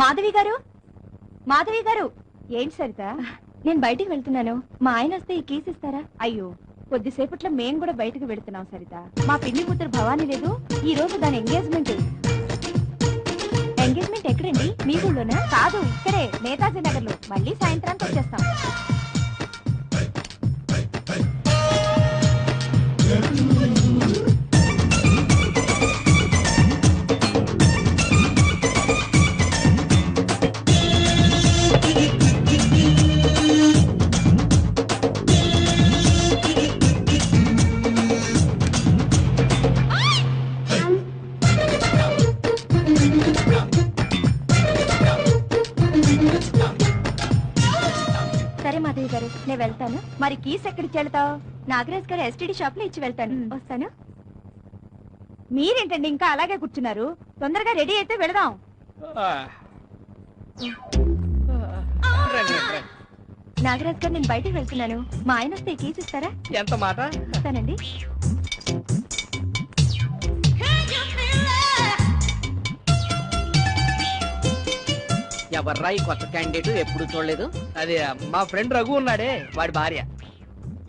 మాధవి గారు, మాధవి గారు. ఏంటి సరిత? నేను బయటికి వెళ్తున్నాను. మా ఆయన వస్తే ఈ కీస్ ఇస్తారా? అయ్యో, కొద్దిసేపట్లో మేం కూడా బయటకు వెళుతున్నాం సరిత. మా పిన్ని కూతురు భవానీ లేదు, ఈ రోజు దాని ఎంగేజ్మెంట్. ఎంగేజ్మెంట్ ఎక్కడండి? మీ ఊళ్ళోనా? కాదు, ఇక్కడే నేతాజీ నగర్ లో. మళ్ళీ సాయంత్రానికి వచ్చేస్తాం. నేను వెళ్తాను. మరి కీస్ ఎక్కడికి వెళ్తావు? నాగరాజ్ గారు ఎస్టీడీ షాప్ లో ఇచ్చి వెళ్తాను. వస్తాను. మీరేంటండి ఇంకా అలాగే కూర్చున్నారు? తొందరగా రెడీ అయితే వెళదాం. నాగరాజ్ గారు, నేను బయటకు వెళ్తున్నాను. మా ఆయన వస్తే కీస్ ఇస్తారా? ఎంత మాట? ఇస్తానండి. ఎవర్రా ఈ కొత్త క్యాండిడేట్? ఎప్పుడు చూడలేదు. అదే మా ఫ్రెండ్ రఘు ఉన్నాడే, వాడి భార్య.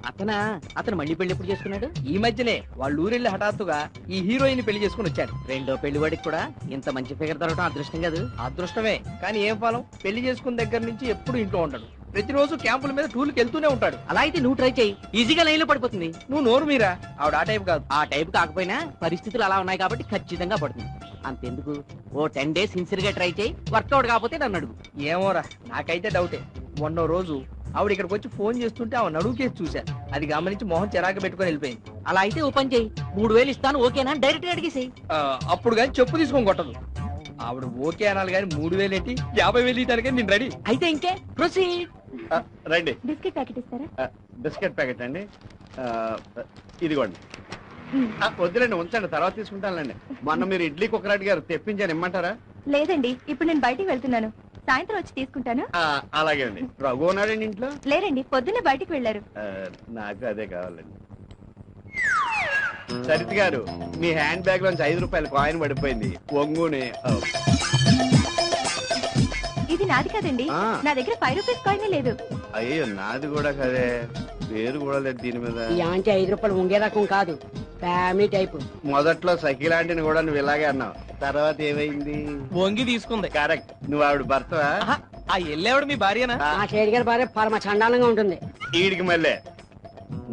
అతను మళ్ళీ పెళ్లి ఎప్పుడు చేసుకున్నాడు? ఈ మధ్యనే వాళ్ళ ఊరెళ్ళి హఠాత్తుగా ఈ హీరోయిన్ పెళ్లి చేసుకుని వచ్చాడు. రెండో పెళ్లి వాడికి కూడా ఇంత మంచి ఫిగర్ దొరకడం అదృష్టం కాదు? అదృష్టమే, కానీ ఏం ఫలం? పెళ్లి చేసుకున్న దగ్గర నుంచి ఎప్పుడు ఇంట్లో ఉంటాడు. ప్రతిరోజు క్యాంపుల మీద టూర్కి వెళ్తూనే ఉంటాడు. అలా అయితే నువ్వు ట్రై చేయి, ఈజీగా లైన్ లో పడిపోతుంది. నువ్వు నోరు మీరా, ఆవిడ ఆ టైప్ కాదు. ఆ టైప్ కాకపోయినా పరిస్థితులు అలా ఉన్నాయి కాబట్టి ఖచ్చితంగా పడుతుంది. అంతెందుకు, ఓ 10 days సిన్సియర్ గా ట్రై చేయి. వర్కౌట్ కాకపోతే నన్ను అడుగు. ఏమోరా, నాకైతే డౌటే. మొన్న రోజు ఆవిడ ఇక్కడికి వచ్చి ఫోన్ చేస్తుంటే ఆవిడ నడుగు కేసు చూశాను. అది గమనించి మొహం చిరాకు పెట్టుకుని వెళ్ళిపోయింది. అలా అయితే ఓ పని చేయి, 3000 ఇస్తాను, ఓకేనా? డైరెక్ట్ గా అడిగేసేయి. అప్పుడు కానీ చెప్పు తీసుకొని కొట్టదు. ఆవిడ ఓకే అనాలి కానీ 3000 ఏంటి, 50,000 ఇవ్వడానికి నేను రెడీ. అయితే ఇంకే ప్రొసీడ్. రండి. బిస్కెట్ ప్యాకెట్ ఇస్తారా? బిస్కెట్ ప్యాకెట్ అండి, ఇదిగోండి. వద్దులేండి, ఉంచండి, తర్వాత తీసుకుంటానులేండి. మొన్న మీరు ఇడ్లీ కుక్కరాటి గారు తెప్పించాను, ఇమ్మంటారా? లేదండి, ఇప్పుడు నేను బయటికి వెళ్తున్నాను. సాయంత్రం వచ్చి తీసుకుంటాను. అలాగే అండి. రఘు ఉన్నాడండి ఇంట్లో? లేరండి, పొద్దున్నే బయటికి వెళ్ళారు. నాకు అదే కావాలండి. సరిత్ గారు, మీ హ్యాండ్ బ్యాగ్ లోంచి 5 రూపాయల కాయిన్ పడిపోయింది. ఒంగుని. ఇది నాది కదండి, నా దగ్గర 5 రూపీస్ కాయిన్ లేదు. అయ్యో, నాది కూడా కదే, పేరు కూడా లేదు దీని మీద. 5 రూపాయలు ఉంగే రకం కాదు, ఫ్యామిలీ టైప్. మొదట్లో సఖి లాంటిని కూడా నువ్వు ఇలాగే అన్నావు, తర్వాత ఏమైంది? వంగి తీసుకుంది. కరెక్ట్. నువ్వు ఆవిడ భర్తవా? ఆ ఎల్లేవాడు మీ భార్యనా? మా షేడ్ గారి భార్య పరమ చండాలంగా ఉంటుంది. ఈడికి మళ్ళీ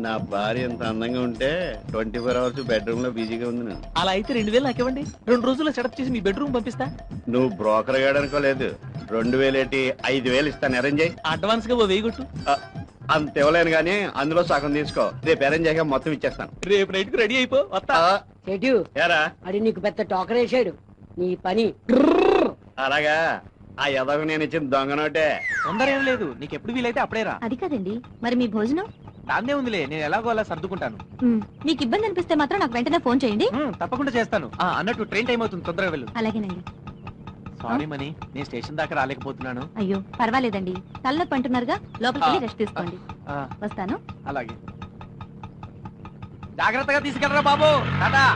నా భార్య ఎంత అందంగా ఉంటే 24 hours బెడ్రూమ్ లో బిజీగా ఉంది. నేను అలా అయితే 2000 నాకు ఇవ్వండి. 2 రోజుల్లో సెటప్ చేసి మీ బెడ్రూమ్ పంపిస్తా. నువ్వు బ్రోకర్ గాడనుకోలేదు. 2000 ఏంటి, 5000 ఇస్తాను. అరేంజ్ అయ్యి అడ్వాన్స్ గా 1000 కొట్టు. అంత ఇవ్వలేను గానీ అందులో సగం తీసుకో. రేపు అరేంజ్ అయ్యాక మొత్తం ఇచ్చేస్తాను. రేపు నైట్ కు రెడీ అయిపో, వస్తా. చెట్టు ఏరా, అది నీకు పెద్ద టోకర్ వేసాడు. నీ పని అలాగా? ఆ ఎదకు నేను ఇచ్చిన దొంగ నోటే. తొందర ఏం లేదు, నీకు ఎప్పుడు వీలైతే అప్పుడేరా. అది కదండి, మరి మీ భోజనం? దాన్నే ఉందిలే, నేను ఎలాగో అలా సర్దుకుంటాను. మీకు ఇబ్బంది అనిపిస్తే మాత్రం నాకు వెంటనే ఫోన్ చేయండి. తప్పకుండా చేస్తాను. అన్నట్టు ట్రైన్ టైం అవుతుంది, తొందరగా వెళ్ళు. అలాగేనండి. సారీ మనీ, నేను స్టేషన్ దాకా రాలేకపోతున్నాను. అయ్యో పర్వాలేదండి, తలనొప్పి అంటున్నారుగా, లోపలికి వెళ్ళి రెస్ట్ తీసుకోండి. వస్తాను. అలాగే, జాగ్రత్తగా తీసుకెళ్ళరా బాబు. టాటా.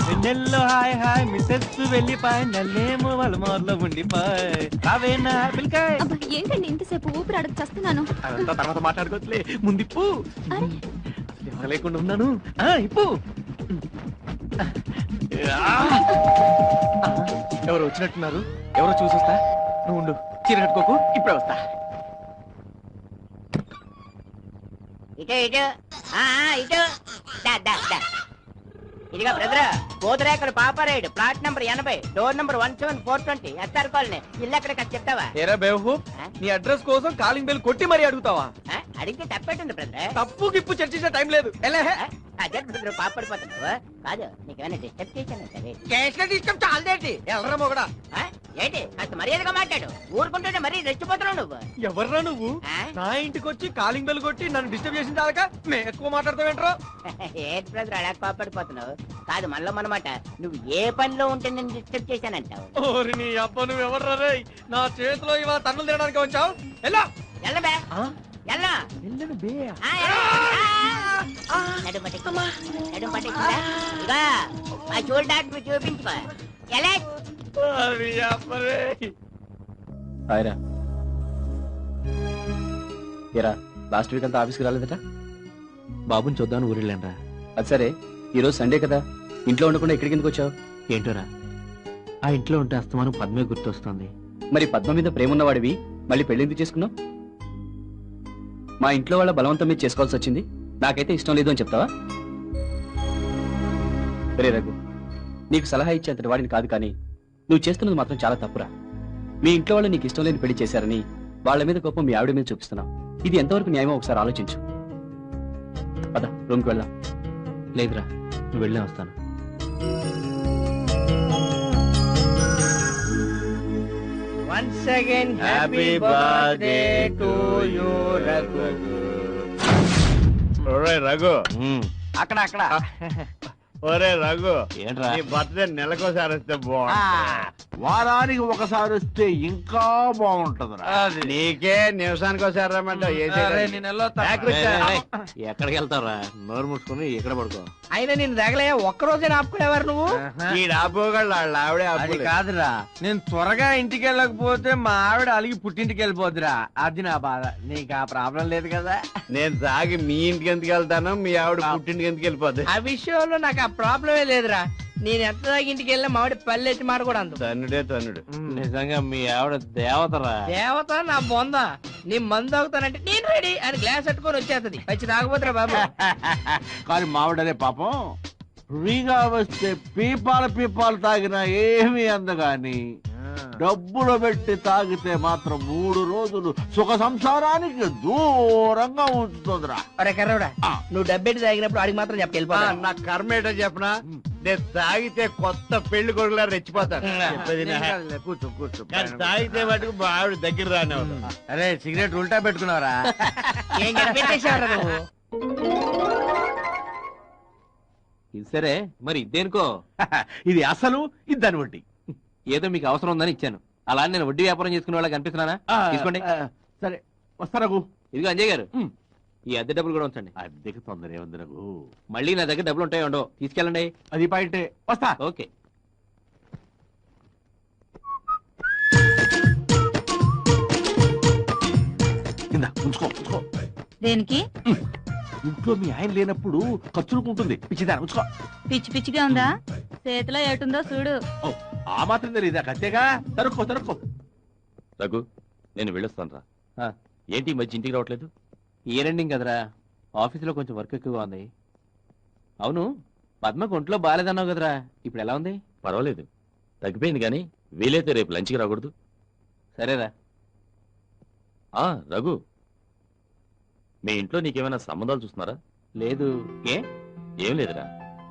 వెన్నెల్లో హాయ్ హాయ్ మిస్సెస్ వెళ్ళిపాయ్, నల్లేమో వాళ్ళ మోర్లో ఉండిపాయ్. రావేనా పిల్కాయ్? ఏంటండి ఇంతసేపు ఊపిరి అడగ చేస్తున్నాను. అదంతా తర్వాత మాట్లాడుకోవట్లే, ముందిప్పు. లేకుండా ఉన్నాను. ఇప్పు. ఎవరు వచ్చినట్టున్నారు, ఎవరో చూసొస్తా. నువ్వు ఉండు, చీర కట్టుకోకు, ఇప్పుడే వస్తా. ఇటు ఇటు ఇటు ఇదిగా బ్రదర్, పోతురేకలు Paparayudu, plot number 80, door number 17420, SR colony. ఇల్లు ఎక్కడ చెప్తావా? ఏరా బేవహూ, నీ అడ్రస్ కోసం కాలింగ్ బెల్ కొట్టి మరీ అడుగుతావా? అడిగితే తప్పేటుంది బ్రదర్. తప్పు గిప్పు చర్చించే టైం లేదు. అదే బ్రదర్, పాపడిపోతున్నావు. కాదు, నీకేమైనా డిస్టర్బ్ చేశాను సరే. కేసులో డిస్టర్బ్ చాలదేంటి? ఎల్లరా మొగడా? ఏంటి కాస్త మర్యాదగా మాట్లాడు, ఊరుకుంటుంటే మరీ రెచ్చిపోతున్నావు నువ్వు. ఎవర్రా నువ్వు? నా ఇంటికి వచ్చి కాలింగ్ బెల్ కొట్టి నన్ను డిస్టర్బ్ చేసిన దాకా నేను ఎక్కువ మాట్లాడతావేంట్రా? ఏంటి బ్రదర్ అలా కోపడిపోతున్నావు? కాదు మనలో మనమాట, నువ్వు ఏ పనిలో ఉంటే నేను డిస్టర్బ్ చేశానంటావు. ఓరి నీ అబ్బా, నువ్వు ఎవర్రా రే? నా చేతిలో ఇవాళ తన్నులు తినడానికి వచ్చావు? ఎల్లా ఎల్లబే, ఎల్లా. నడుము పట్టేసిందా? నడుము పట్టేసిందా? ఇదిగో, ఆ చూడు డాక్టర్ చూపించుకో. ఎలా? హాయ్రా. ఏరా లాస్ట్ వీక్ అంతా ఆఫీస్కి రాలేదట? బాబుని చూద్దామని ఊరెళ్ళానరా. అది సరే, ఈరోజు సండే కదా, ఇంట్లో ఉండకుండా ఇక్కడికి ఎందుకు వచ్చావు? ఏంటోరా, ఆ ఇంట్లో ఉంటే అస్తమానం పద్మే గుర్తొస్తుంది. మరి పద్మ మీద ప్రేమ ఉన్నవాడివి మళ్ళీ పెళ్లి ఎందుకు చేసుకున్నావు? మా ఇంట్లో వాళ్ళ బలవంతం మీద చేసుకోవాల్సి వచ్చింది, నాకైతే ఇష్టం లేదు అని చెప్తావా? రే రఘు, నీకు సలహా ఇచ్చేంతటి వాడిని కాదు, కానీ నువ్వు చేస్తున్నది మాత్రం చాలా తప్పురా. మీ ఇంట్లో వాళ్ళు నీకు ఇష్టం లేని పెళ్లి చేశారని వాళ్ళ మీద కోపం మీ ఆవిడ మీద చూపిస్తున్నావు. ఇది ఎంతవరకు న్యాయమో ఒకసారి ఆలోచించు. పద, రూమ్కి వెళ్దాం. లేదురా, నువ్వు వెళ్ళే వస్తాను. Once again, happy birthday to you, Raghu. ఒరే రఘు, అక్కడ అక్కడ ఒరే రఘు, ఏంట్రా? నీ బర్త్డే నెలకోసారి వస్తే బాగుంటుంది. వారానికి ఒకసారి వస్తే ఇంకా బాగుంటదిరా. నీకే నిమిషానికి ఒకసారి రమ్మంటావు. ఏ ఎక్కడికి వెళ్తావురా? నోరు మూసుకుని ఎక్కడ పడుకో. అయినా నేను తగలే ఒక్కరోజే ఆపుకునేవారు నువ్వు. ఈ ఆపుకోగలడు, వాళ్ళ ఆవిడే అది ఆపుకోలేదు. కాదురా, నేను త్వరగా ఇంటికి వెళ్ళకపోతే మా ఆవిడ అలిగి పుట్టింటికి వెళ్ళిపోద్దిరా. అది నా బాధ. నీకు ఆ ప్రాబ్లం లేదు కదా. నేను తాగి మీ ఇంటికి ఎందుకు వెళ్తాను, మీ ఆవిడ పుట్టింటికి ఎందుకు వెళ్ళిపోద్ది? ఆ విషయంలో నాకు ఆ ప్రాబ్లమే లేదురా. నేను ఎంత దాకా ఇంటికి వెళ్ళినా మామిడి పల్లెట్టి మాట కూడా అంత తన్నుడే తన్నుడు. నిజంగా మీ ఆవిడ దేవతరా. దేవత నా బొంద. నీ మందు అవుతానంటే నేను రెడీ అని గ్లాస్ పెట్టుకొని వచ్చేస్తుంది. వచ్చి తాగబోతురా బాబు. కానీ మావిడనే పాపం ఫ్రీగా వస్తే పీపాలు తాగినా ఏమీ అందగాని డబ్బులు పెట్టి తాగితే మాత్రం 3 రోజులు సుఖ సంసారానికి దూరంగా ఉంచుతుందిరా. అరే కర్రవుడా, నువ్వు డబ్బెట్టి తాగినప్పుడు అడిగి మాత్రం చెప్పి వెళ్ళిపో. నా కర్మ ఏంటో చెప్పనా, నేను తాగితే కొత్త పెళ్లి కొడుకులా రెచ్చిపోతాను. చెప్పేది నా. కూర్చో కూర్చో. కానీ తాగితే మటుకు మా ఆవిడ దగ్గర రానివ్వదు. అరే సిగరెట్ ఉల్టా పెట్టుకున్నావరా? ఏం పెట్టేసావరా నువ్వు? ఇది సరే, మరి ఇదేనుకో. ఇది అసలు ఇది దాన్ని బట్టి. ఏదో మీకు అవసరం ఉందని ఇచ్చాను. అలా నేను వడ్డీ వ్యాపారం చేసుకునే వాళ్ళకి కనిపిస్తున్నానా? తీసుకోండి. సరే వస్తారగు. ఇదిగో అంజయ్ గారు, ఈ అద్దె డబ్బులు కూడా ఉంచండి. అద్దెకి తొందర ఏముంది రఘు? మళ్ళీ నా దగ్గర డబ్బులు ఉంటాయో ఉండవు, తీసుకెళ్ళండి. అది పాయింటే. వస్తా. ఓకే. కింద ఉంచుకో ఉంచుకో. దేనికి? ఇంట్లో మీ ఆయన లేనప్పుడు ఖర్చులకు ఉంటుంది. పిచ్చిదాన్ని ఉంచుకో. పిచ్చి పిచ్చిగా ఉందా? చేతిలో ఏటుందో చూడు. ఓ, ఆ మాత్రం తెలియదా? కత్తేగా. తరుక్కో తరుక్కో. రఘు, నేను వెళ్ళొస్తాను రా. ఆ. ఏంటి ఈ మధ్య ఇంటికి రావట్లేదు? ఈ రెండింగ్ కదరా, ఆఫీసులో కొంచెం వర్క్ ఎక్కువగా ఉంది. అవును, పద్మకు ఒంట్లో బాగాలేదన్నావు కదరా, ఇప్పుడు ఎలా ఉంది? పర్వాలేదు, తగ్గిపోయింది. కానీ వీలైతే రేపు లంచ్కి రాకూడదు? సరేరా. రఘు, మీ ఇంట్లో నీకేమైనా సంబంధాలు చూస్తున్నారా? లేదు. ఏ? ఏం లేదురా,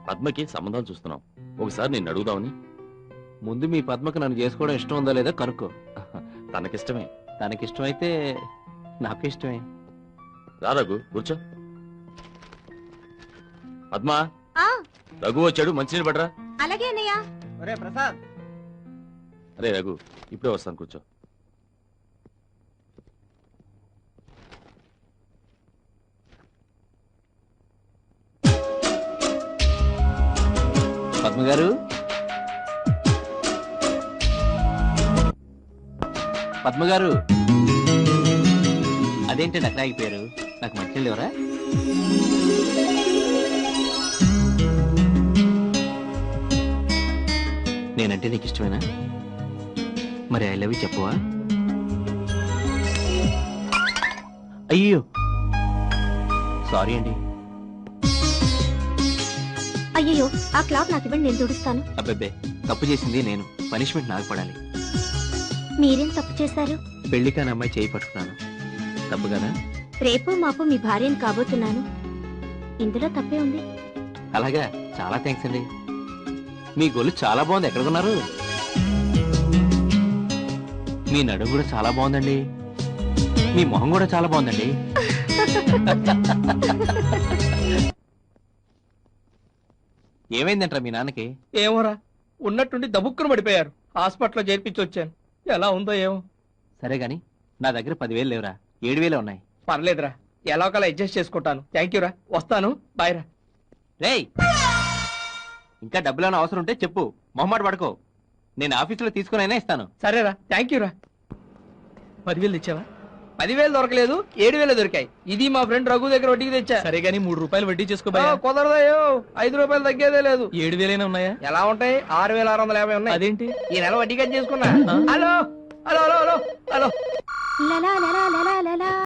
పద్మకి సంబంధాలు చూస్తున్నాం. ఒకసారి నేను అడుగుదామని. ముందు మీ పద్మకు నన్ను చేసుకోవడం ఇష్టం ఉందో లేదో కనుక్కో. తనకిష్టమే. తనకిష్టమైతే నాకు ఇష్టమే. రా రఘు, కూర్చో. పద్మా, రఘు వచ్చాడు, మంచినీళ్ళు పడరా. అలాగే అన్నయ్య. ఒరే ప్రసాద్. అరే రఘు, ఇప్పుడే వస్తాను, కూర్చో. పద్మ గారు, పద్మ గారు, అదేంటండి అక్కడ ఆగిపోయారు? నాకు మంచినీళ్ళు ఎవరా? నేనంటే నీకు ఇష్టమేనా? మరి ఐ లవ్ యూ చెప్పవా? అయ్యో సారీ అండి. అయ్యో, ఆ క్లాత్ నాకు ఇవ్వండి, నేను తుడుస్తాను. అబ్బబ్బే, తప్పు చేసింది నేను, పనిష్మెంట్ నాకు పడాలి. మీరేం తప్పు చేశారు? పెళ్లి కాని అమ్మాయి చేయి పట్టుకున్నాను, తప్పు కదా? రేపు మాపు మీ భార్యను కాబోతున్నాను, ఇందులో తప్పే ఉంది. అలాగా, చాలా థ్యాంక్స్ అండి. మీ గొల్లు చాలా బాగుంది, ఎక్కడ కొన్నారు? మీ నడుము కూడా చాలా బాగుందండి, మీ మొహం కూడా చాలా బాగుందండి. ఏమైందంటారా మీ నాన్నకి? ఏమోరా, ఉన్నట్టుండి దబుక్కును పడిపోయారు. హాస్పిటల్లో చేర్పించి వచ్చాను. ఎలా ఉందో ఏమో. సరే గాని నా దగ్గర 10,000 లేవురా, 7,000 ఉన్నాయి. పర్లేదురా, ఎలా ఒకలా అడ్జస్ట్ చేసుకుంటాను. థ్యాంక్ యూ రా, వస్తాను. బాయ్ రా. రేయ్, ఇంకా డబ్బులు అవసరం ఉంటే చెప్పు, మొహమాట పడుకో. నేను ఆఫీసులో తీసుకునైనా ఇస్తాను. సరేరా, థ్యాంక్ యూ రా. 10,000 తెచ్చావా? 10,000 దొరకలేదు, 7,000 దొరికాయి. ఇది మా ఫ్రెండ్ రఘు దగ్గర వడ్డీకి తెచ్చా. సరే గానీ 3 రూపాయలు వడ్డీ చేసుకో ఆ, కుదరదయ్యో, 5 రూపాయలు తగ్గేదే లేదు. 7,000 ఉన్నాయా? ఎలా ఉంటాయి? 6,650 ఉన్నాయి. అదేంటి? ఈ నెల వడ్డీ కట్ చేసుకున్నా. Hello hello hello hello hello లలా లలా లలా లలా